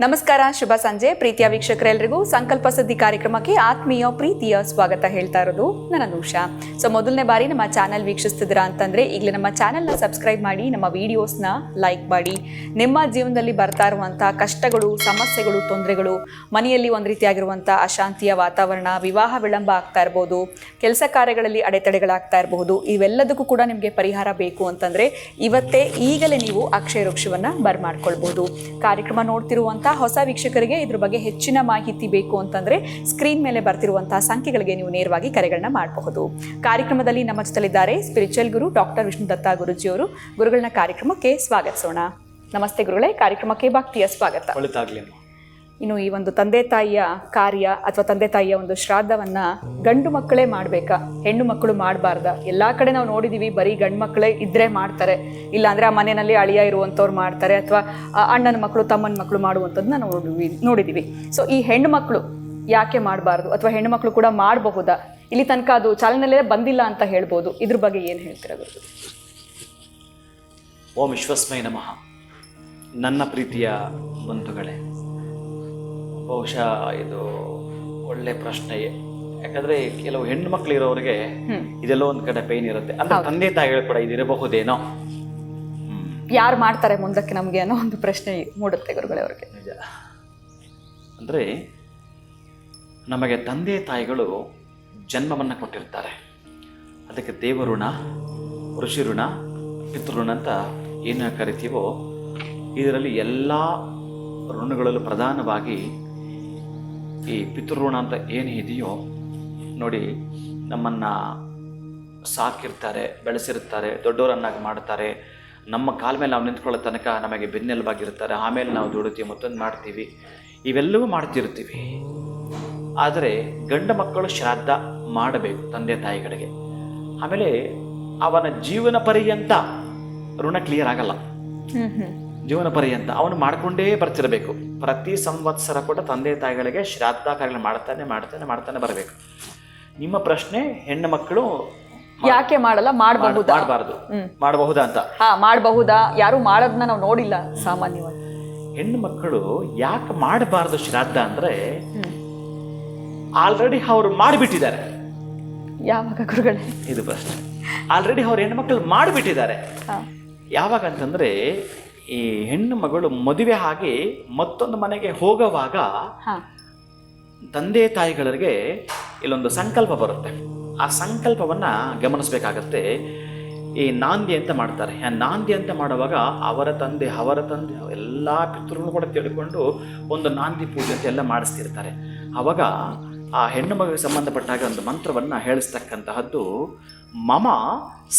ನಮಸ್ಕಾರ, ಶುಭ ಸಂಜೆ ಪ್ರೀತಿಯ ವೀಕ್ಷಕರೆಲ್ಲರಿಗೂ ಸಂಕಲ್ಪ ಸುದ್ದಿ ಕಾರ್ಯಕ್ರಮಕ್ಕೆ ಆತ್ಮೀಯ ಪ್ರೀತಿಯ ಸ್ವಾಗತ ಹೇಳ್ತಾ ಇರೋದು ನನ್ನ ಉಷಾ. ಸೊ ಮೊದಲನೇ ಬಾರಿ ನಮ್ಮ ಚಾನಲ್ ವೀಕ್ಷಿಸ್ತಿದ್ದೀರಾ ಅಂತಂದ್ರೆ ಈಗಲೇ ನಮ್ಮ ಚಾನಲ್ನ ಸಬ್ಸ್ಕ್ರೈಬ್ ಮಾಡಿ, ನಮ್ಮ ವಿಡಿಯೋಸ್ನ ಲೈಕ್ ಮಾಡಿ. ನಿಮ್ಮ ಜೀವನದಲ್ಲಿ ಬರ್ತಾ ಇರುವಂಥ ಕಷ್ಟಗಳು, ಸಮಸ್ಯೆಗಳು, ತೊಂದರೆಗಳು, ಮನೆಯಲ್ಲಿ ಒಂದು ರೀತಿಯಾಗಿರುವಂಥ ಅಶಾಂತಿಯ ವಾತಾವರಣ, ವಿವಾಹ ವಿಳಂಬ ಆಗ್ತಾ ಇರ್ಬೋದು, ಕೆಲಸ ಕಾರ್ಯಗಳಲ್ಲಿ ಅಡೆತಡೆಗಳಾಗ್ತಾ ಇರಬಹುದು, ಇವೆಲ್ಲದಕ್ಕೂ ಕೂಡ ನಿಮಗೆ ಪರಿಹಾರ ಬೇಕು ಅಂತಂದ್ರೆ ಇವತ್ತೇ ಈಗಲೇ ನೀವು ಅಕ್ಷಯ ವೃಕ್ಷವನ್ನು ಬರ್ಮಾಡ್ಕೊಳ್ಬಹುದು. ಕಾರ್ಯಕ್ರಮ ನೋಡ್ತಿರುವಂಥ ಹೊಸ ವೀಕ್ಷಕರಿಗೆ ಇದ್ರ ಬಗ್ಗೆ ಹೆಚ್ಚಿನ ಮಾಹಿತಿ ಬೇಕು ಅಂತಂದ್ರೆ ಸ್ಕ್ರೀನ್ ಮೇಲೆ ಬರ್ತಿರುವಂತಹ ಸಂಖ್ಯೆಗಳಿಗೆ ನೀವು ನೇರವಾಗಿ ಕರೆಗಳನ್ನ ಮಾಡಬಹುದು. ಕಾರ್ಯಕ್ರಮದಲ್ಲಿ ನಮ್ಮ ಜೊತೆಲಿದ್ದಾರೆ ಸ್ಪಿರಿಚುವಲ್ ಗುರು ಡಾಕ್ಟರ್ ವಿಷ್ಣು ದತ್ತ ಗುರುಜಿಯವರು. ಗುರುಗಳನ್ನ ಕಾರ್ಯಕ್ರಮಕ್ಕೆ ಸ್ವಾಗತಿಸೋಣ. ನಮಸ್ತೆ ಗುರುಗಳೇ, ಕಾರ್ಯಕ್ರಮಕ್ಕೆ ಭಕ್ತಿಯ ಸ್ವಾಗತ. ಇನ್ನು ಈ ಒಂದು ತಂದೆ ತಾಯಿಯ ಕಾರ್ಯ ಅಥವಾ ತಂದೆ ತಾಯಿಯ ಒಂದು ಶ್ರಾದ್ದವನ್ನ ಗಂಡು ಮಕ್ಕಳೇ ಮಾಡ್ಬೇಕಾ, ಹೆಣ್ಣು ಮಕ್ಕಳು ಮಾಡಬಾರ್ದ? ಎಲ್ಲಾ ಕಡೆ ನಾವು ನೋಡಿದೀವಿ, ಬರೀ ಗಂಡು ಮಕ್ಕಳೇ ಇದ್ರೆ ಮಾಡ್ತಾರೆ, ಇಲ್ಲಾಂದ್ರೆ ಆ ಮನೆಯಲ್ಲಿ ಅಳಿಯ ಇರುವಂಥವ್ರು ಮಾಡ್ತಾರೆ, ಅಥವಾ ಅಣ್ಣನ ಮಕ್ಕಳು ತಮ್ಮನ ಮಕ್ಕಳು ಮಾಡುವಂಥದ್ದನ್ನ ನೋಡಿದೀವಿ. ಸೊ ಈ ಹೆಣ್ಣು ಮಕ್ಕಳು ಯಾಕೆ ಮಾಡಬಾರ್ದು, ಅಥವಾ ಹೆಣ್ಣು ಮಕ್ಕಳು ಕೂಡ ಮಾಡಬಹುದಾ? ಇಲ್ಲಿ ತನಕ ಅದು ಚಾಲನೆಯಲ್ಲೇ ಬಂದಿಲ್ಲ ಅಂತ ಹೇಳ್ಬೋದು. ಇದ್ರ ಬಗ್ಗೆ ಏನು ಹೇಳ್ತೀರಾ ಗುರು? ಓಂ ವಿಶ್ವಸ್ಮೈ ನಮಃ. ನನ್ನ ಪ್ರೀತಿಯ ಬಂಧುಗಳೇ, ಬಹುಶಃ ಇದು ಒಳ್ಳೆ ಪ್ರಶ್ನೆ. ಯಾಕಂದ್ರೆ ಕೆಲವು ಹೆಣ್ಣು ಮಕ್ಕಳು ಇರೋರಿಗೆ ಇದೆಲ್ಲೋ ಒಂದ್ ಕಡೆ ಪೈನ್ ಇರುತ್ತೆ. ಅಂದ್ರೆ ತಂದೆ ತಾಯಿಗಳು ಕೂಡ ಇದಿರಬಹುದೇನೋ, ಯಾರು ಮಾಡ್ತಾರೆ ಮುಂದಕ್ಕೆ ನಮ್ಗೆ ಅನ್ನೋ ಒಂದು ಪ್ರಶ್ನೆ ಮೂಡುತ್ತೆ ಗುರುಗಳೇ ಅವ್ರಿಗೆ. ನಿಜ. ಅಂದ್ರೆ ನಮಗೆ ತಂದೆ ತಾಯಿಗಳು ಜನ್ಮವನ್ನ ಕೊಟ್ಟಿರ್ತಾರೆ. ಅದಕ್ಕೆ ದೇವಋಣ, ಋಷಿ ಋಣ, ಪಿತೃಋಣ ಅಂತ ಏನು ಕರಿತೀವೋ, ಇದರಲ್ಲಿ ಎಲ್ಲ ಋಣಗಳಲ್ಲೂ ಪ್ರಧಾನವಾಗಿ ಈ ಪಿತೃಋಣ ಅಂತ ಏನು ಇದೆಯೋ ನೋಡಿ, ನಮ್ಮನ್ನು ಸಾಕಿರ್ತಾರೆ, ಬೆಳೆಸಿರ್ತಾರೆ, ದೊಡ್ಡವರನ್ನಾಗಿ ಮಾಡ್ತಾರೆ, ನಮ್ಮ ಕಾಲ ಮೇಲೆ ನಾವು ನಿಂತ್ಕೊಳ್ಳೋ ತನಕ ನಮಗೆ ಬೆನ್ನೆಲುಬಾಗಿರ್ತಾರೆ, ಆಮೇಲೆ ನಾವು ದುಡಿತೀವಿ, ಮತ್ತೊಂದು ಮಾಡ್ತೀವಿ, ಇವೆಲ್ಲವೂ ಮಾಡ್ತಿರ್ತೀವಿ. ಆದರೆ ಗಂಡು ಮಕ್ಕಳು ಶ್ರಾದ್ದ ಮಾಡಬೇಕು ತಂದೆ ತಾಯಿಗಳಿಗೆ. ಆಮೇಲೆ ಅವನ ಜೀವನ ಪರ್ಯಂತ ಋಣ ಕ್ಲಿಯರ್ ಆಗಲ್ಲ. ಜೀವನ ಪರ್ಯಂತ ಅವನು ಮಾಡಿಕೊಂಡೇ ಬರ್ತಿರಬೇಕು. ಪ್ರತಿ ಸಂವತ್ಸರ ಕೂಡ ತಂದೆ ತಾಯಿಗಳಿಗೆ ಶ್ರಾದ್ದ ಕಾರ್ಯ ಮಾಡ್ತಾನೆ ಬರಬೇಕು. ನಿಮ್ಮ ಪ್ರಶ್ನೆ, ಹೆಣ್ಣು ಮಕ್ಕಳು ಯಾಕೆ ಮಾಡಲ್ಲ, ಮಾಡಬಹುದಾ ಅಂತ? ಮಾಡಬಹುದಾ? ಯಾರು ಮಾಡೋದನ್ನ ನಾವು ನೋಡಿಲ್ಲ ಸಾಮಾನ್ಯವಾಗಿ. ಹೆಣ್ಣು ಮಕ್ಕಳು ಯಾಕೆ ಮಾಡಬಾರ್ದು ಶ್ರಾದ್ದ ಅಂದ್ರೆ, ಆಲ್ರೆಡಿ ಅವರು ಮಾಡಿಬಿಟ್ಟಿದ್ದಾರೆ. ಯಾವಾಗ ಗುರುಗಳೇ? ಇದು ಪ್ರಶ್ನೆ. ಆಲ್ರೆಡಿ ಅವ್ರು ಹೆಣ್ಣು ಮಕ್ಕಳು ಮಾಡಿಬಿಟ್ಟಿದ್ದಾರೆ. ಯಾವಾಗ ಅಂತಂದ್ರೆ, ಈ ಹೆಣ್ಣು ಮಗಳು ಮದುವೆ ಆಗಿ ಮತ್ತೊಂದು ಮನೆಗೆ ಹೋಗುವಾಗ ತಂದೆ ತಾಯಿಗಳಿಗೆ ಇಲ್ಲೊಂದು ಸಂಕಲ್ಪ ಬರುತ್ತೆ. ಆ ಸಂಕಲ್ಪವನ್ನ ಗಮನಿಸಬೇಕಾಗತ್ತೆ. ಈ ನಾಂದಿ ಅಂತ ಮಾಡ್ತಾರೆ. ಆ ನಾಂದಿ ಅಂತ ಮಾಡುವಾಗ ಅವರ ತಂದೆ ಎಲ್ಲ ಪಿತೃಗಳು ಕೂಡ ತಿಳ್ಕೊಂಡು ಒಂದು ನಾಂದಿ ಪೂಜೆ ಅಂತ ಎಲ್ಲ ಮಾಡಿಸ್ತಿರ್ತಾರೆ. ಆವಾಗ ಆ ಹೆಣ್ಣು ಮಗುವಿಗೆ ಸಂಬಂಧಪಟ್ಟಾಗ ಒಂದು ಮಂತ್ರವನ್ನ ಹೇಳಿಸ್ತಕ್ಕಂತಹದ್ದು, ಮಮ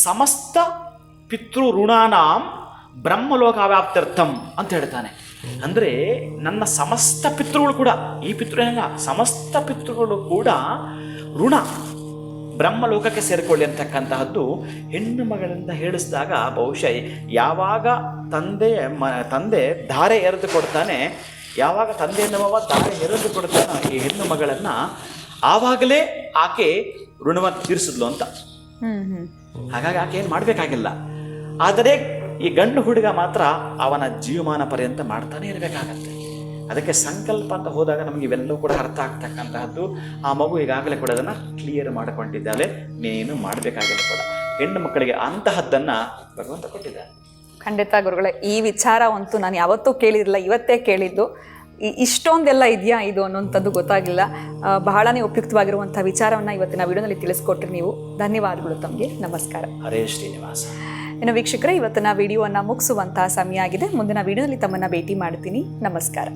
ಸಮಸ್ತ ಪಿತೃ ಋಣಾನಾಂ ಬ್ರಹ್ಮಲೋಕ ವ್ಯಾಪ್ತ್ಯರ್ಥಂ ಅಂತ ಹೇಳ್ತಾನೆ. ಅಂದರೆ ನನ್ನ ಸಮಸ್ತ ಪಿತೃಗಳು ಕೂಡ, ಈ ಪಿತೃ ಏನಲ್ಲ, ಸಮಸ್ತ ಪಿತೃಗಳು ಕೂಡ ಋಣ ಬ್ರಹ್ಮಲೋಕಕ್ಕೆ ಸೇರಿಕೊಳ್ಳಿ ಅಂತಕ್ಕಂತಹದ್ದು ಹೆಣ್ಣು ಮಗಳಿಂದ ಹೇಳಿಸಿದಾಗ, ಬಹುಶಃ ಯಾವಾಗ ತಂದೆ ಧಾರೆ ಎರೆದು ಕೊಡ್ತಾನೆ, ಯಾವಾಗ ತಂದೆ ಎನ್ನುವ ಧಾರೆ ಎರೆದು ಕೊಡ್ತಾನೆ ಈ ಹೆಣ್ಣು ಮಗಳನ್ನು, ಆವಾಗಲೇ ಆಕೆ ಋಣವನ್ನು ತೀರಿಸಿದ್ಲು ಅಂತ. ಹಾಗಾಗಿ ಆಕೆ ಏನು ಮಾಡಬೇಕಾಗಿಲ್ಲ. ಆದರೆ ಈ ಗಂಡು ಹುಡುಗ ಮಾತ್ರ ಅವನ ಜೀವಮಾನ ಪರ್ಯಂತ ಮಾಡ್ತಾನೆ ಇರಬೇಕಾಗತ್ತೆ. ಅದಕ್ಕೆ ಸಂಕಲ್ಪ ಅಂತ ಹೋದಾಗ ನಮಗೆ ಇವೆಲ್ಲವೂ ಕೂಡ ಅರ್ಥ ಆಗ್ತಕ್ಕಂತಹದ್ದು. ಆ ಮಗು ಈಗಾಗಲೇ ಕೂಡ ಅದನ್ನು ಕ್ಲಿಯರ್ ಮಾಡಿಕೊಂಡಿದ್ದಾಳೆ, ನೀನು ಮಾಡಬೇಕಾಗಿಲ್ಲ ಕೂಡ. ಹೆಣ್ಣು ಮಕ್ಕಳಿಗೆ ಅಂತಹದ್ದನ್ನು ಭಗವಂತ ಕೊಟ್ಟಿದ್ದಾನೆ. ಖಂಡಿತ ಗುರುಗಳೇ, ಈ ವಿಚಾರ ಅಂತೂ ನಾನು ಯಾವತ್ತೂ ಕೇಳಿರಲಿಲ್ಲ, ಇವತ್ತೇ ಕೇಳಿದ್ದು. ಇಷ್ಟೊಂದೆಲ್ಲ ಇದೆಯಾ ಇದು ಅನ್ನೋಂಥದ್ದು ಗೊತ್ತಾಗಿಲ್ಲ. ಬಹಳನೇ ಉಪಯುಕ್ತವಾಗಿರುವಂಥ ವಿಚಾರವನ್ನು ಇವತ್ತಿನ ವಿಡಿಯೋನಲ್ಲಿ ತಿಳಿಸ್ಕೊಟ್ರಿ ನೀವು. ಧನ್ಯವಾದಗಳು ತಮಗೆ. ನಮಸ್ಕಾರ. ಹರೇ ಶ್ರೀನಿವಾಸ. ಇನ್ನು ವೀಕ್ಷಕರೇ, ಇವತ್ತಿನ ವಿಡಿಯೋವನ್ನು ಮುಗಿಸುವಂತಹ ಸಮಯ ಆಗಿದೆ. ಮುಂದಿನ ವಿಡಿಯೋದಲ್ಲಿ ತಮ್ಮನ್ನು ಭೇಟಿ ಮಾಡ್ತೀನಿ. ನಮಸ್ಕಾರ.